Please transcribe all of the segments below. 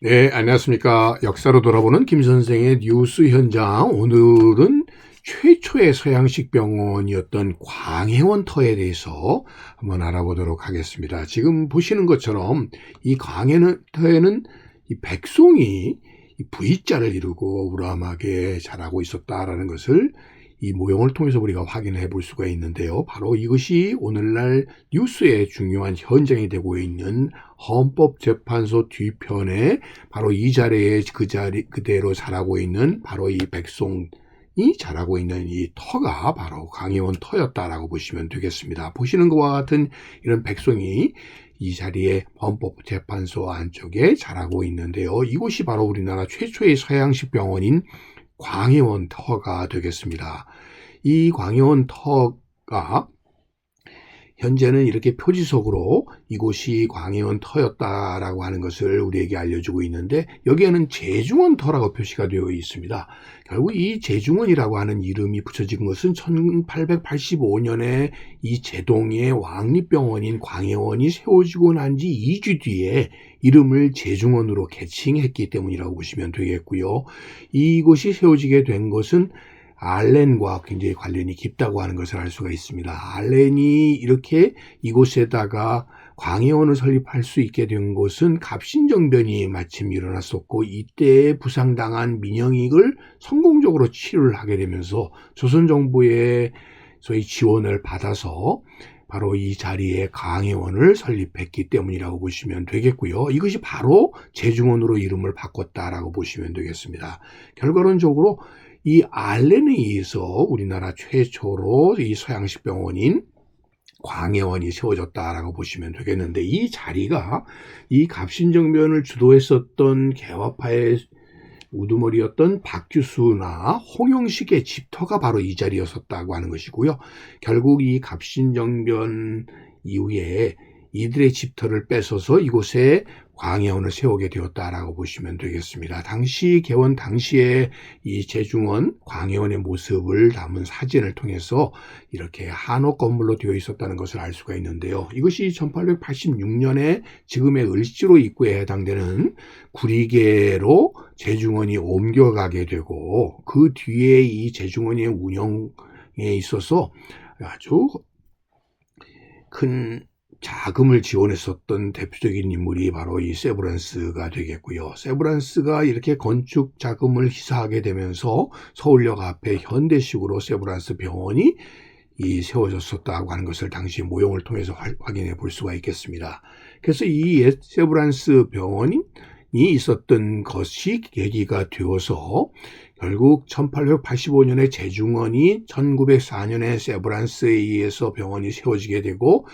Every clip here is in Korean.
네, 안녕하십니까. 역사로 돌아보는 김 선생의 뉴스 현장. 오늘은 최초의 서양식 병원이었던 광해원터에 대해서 한번 알아보도록 하겠습니다. 지금 보시는 것처럼 이 광해원터에는 이 백송이 이 V자를 이루고 우람하게 자라고 있었다라는 것을 이 모형을 통해서 우리가 확인해 볼 수가 있는데요. 바로 이것이 오늘날 뉴스의 중요한 현장이 되고 있는 헌법재판소 뒤편에 바로 이 자리에 그대로 자라고 있는 바로 이 백송이 자라고 있는 이 터가 바로 광해원 터였다라고 보시면 되겠습니다. 보시는 것과 같은 이런 백송이 이 자리에 헌법재판소 안쪽에 자라고 있는데요. 이곳이 바로 우리나라 최초의 서양식 병원인 광해원 터가 되겠습니다. 이 광해원 터가 현재는 이렇게 표지석으로 이곳이 광해원 터였다라고 하는 것을 우리에게 알려주고 있는데, 여기에는 제중원 터라고 표시가 되어 있습니다. 결국 이 제중원이라고 하는 이름이 붙여진 것은 1885년에 이 제동의 왕립병원인 광해원이 세워지고 난 지 2주 뒤에 이름을 제중원으로 개칭했기 때문이라고 보시면 되겠고요. 이곳이 세워지게 된 것은 알렌과 굉장히 관련이 깊다고 하는 것을 알 수가 있습니다. 알렌이 이렇게 이곳에다가 광해원을 설립할 수 있게 된 것은 갑신정변이 마침 일어났었고, 이때 부상당한 민영익을 성공적으로 치료를 하게 되면서 조선정부의 소위 지원을 받아서 바로 이 자리에 광해원을 설립했기 때문이라고 보시면 되겠고요. 이것이 바로 제중원으로 이름을 바꿨다라고 보시면 되겠습니다. 결과론적으로 이 알렌에 의해서 우리나라 최초로 이 서양식 병원인 광해원이 세워졌다라고 보시면 되겠는데, 이 자리가 이 갑신정변을 주도했었던 개화파의 우두머리였던 박규수나 홍영식의 집터가 바로 이 자리였었다고 하는 것이고요. 결국 이 갑신정변 이후에 이들의 집터를 뺏어서 이곳에 광해원을 세우게 되었다라고 보시면 되겠습니다. 당시 개원 당시에 이 제중원 광해원의 모습을 담은 사진을 통해서 이렇게 한옥 건물로 되어 있었다는 것을 알 수가 있는데요. 이것이 1886년에 지금의 을지로 입구에 해당되는 구리계로 제중원이 옮겨가게 되고, 그 뒤에 이 제중원의 운영에 있어서 아주 큰 자금을 지원했었던 대표적인 인물이 바로 이 세브란스가 되겠고요. 세브란스가 이렇게 건축 자금을 희사하게 되면서 서울역 앞에 현대식으로 세브란스 병원이 세워졌었다고 하는 것을 당시 모형을 통해서 확인해 볼 수가 있겠습니다. 그래서 이 옛 세브란스 병원이 있었던 것이 계기가 되어서 결국 1885년에 제중원이 1904년에 세브란스에 의해서 병원이 세워지게 되고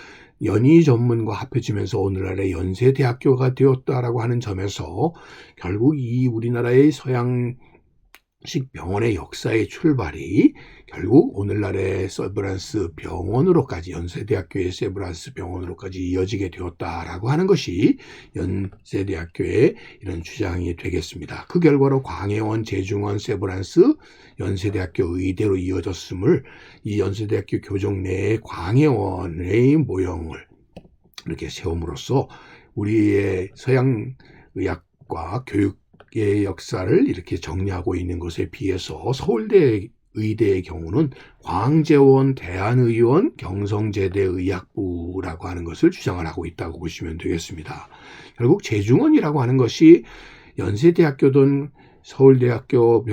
연희 전문과 합해지면서 오늘날의 연세대학교가 되었다라고 하는 점에서 결국 이 우리나라의 서양식 병원의 역사의 출발이 결국 오늘날의 세브란스 병원으로까지, 연세대학교의 세브란스 병원으로까지 이어지게 되었다라고 하는 것이 연세대학교의 이런 주장이 되겠습니다. 그 결과로 광해원, 제중원, 세브란스, 연세대학교 의대로 이어졌음을 이 연세대학교 교정 내에 광해원의 모형을 이렇게 세움으로써 우리의 서양의학과 교육의 역사를 이렇게 정리하고 있는 것에 비해서 서울대 의대의 경우는 광재원 대한의원 경성제대 의학부라고 하는 것을 주장을 하고 있다고 보시면 되겠습니다. 결국 제중원이라고 하는 것이 연세대학교든 서울대학교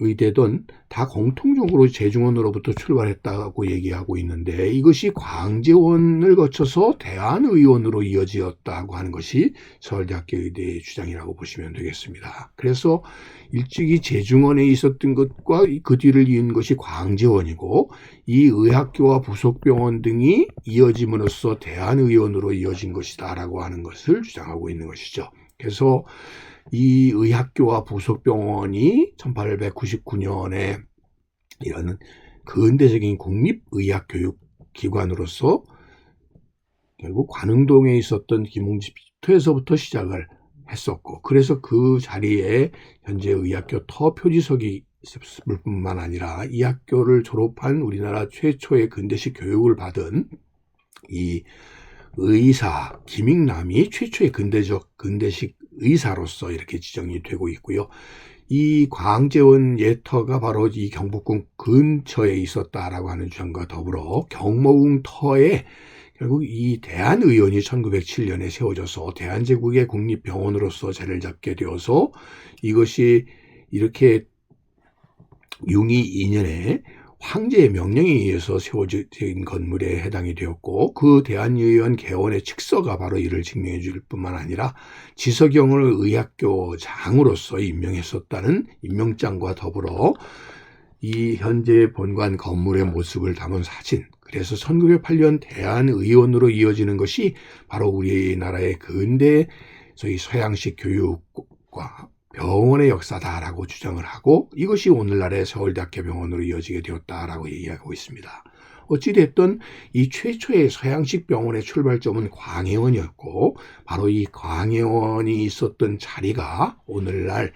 의대든 다 공통적으로 제중원으로부터 출발했다고 얘기하고 있는데, 이것이 광재원을 거쳐서 대한의원으로 이어지었다고 하는 것이 서울대학교 의대의 주장이라고 보시면 되겠습니다. 그래서 일찍이 제중원에 있었던 것과 그 뒤를 이은 것이 광재원이고, 이 의학교와 부속병원 등이 이어짐으로써 대한의원으로 이어진 것이다라고 하는 것을 주장하고 있는 것이죠. 그래서 이 의학교와 부속병원이 1899년에 이런 근대적인 국립의학교육기관으로서 결국 관흥동에 있었던 김웅집터에서부터 시작을 했었고, 그래서 그 자리에 현재 의학교 터 표지석이 있을 뿐만 아니라 이 학교를 졸업한 우리나라 최초의 근대식 교육을 받은 이 의사 김익남이 최초의 근대식 의사로서 이렇게 지정이 되고 있고요. 이 광재원 예터가 바로 이 경복궁 근처에 있었다라고 하는 주장과 더불어 경모궁 터에 결국 이 대한의원이 1907년에 세워져서 대한제국의 국립병원으로서 자리를 잡게 되어서 이것이 이렇게 융의 2년에 황제의 명령에 의해서 세워진 건물에 해당이 되었고, 그 대한의원 개원의 측서가 바로 이를 증명해 줄 뿐만 아니라 지서경을 의학교장으로서 임명했었다는 임명장과 더불어 이 현재 본관 건물의 모습을 담은 사진, 그래서 1908년 대한의원으로 이어지는 것이 바로 우리나라의 근대 소위 서양식 교육과 병원의 역사다라고 주장을 하고, 이것이 오늘날의 서울대학교병원으로 이어지게 되었다라고 얘기하고 있습니다. 어찌됐든 이 최초의 서양식 병원의 출발점은 광해원이었고, 바로 이 광해원이 있었던 자리가 오늘날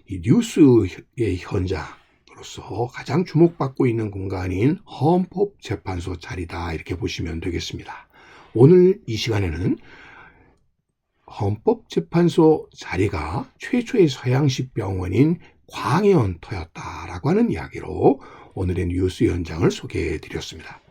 이 뉴스의 현장으로서 가장 주목받고 있는 공간인 헌법재판소 자리다, 이렇게 보시면 되겠습니다. 오늘 이 시간에는 헌법재판소 자리가 최초의 서양식 병원인 광해원터였다라고 하는 이야기로 오늘의 뉴스 현장을 소개해 드렸습니다.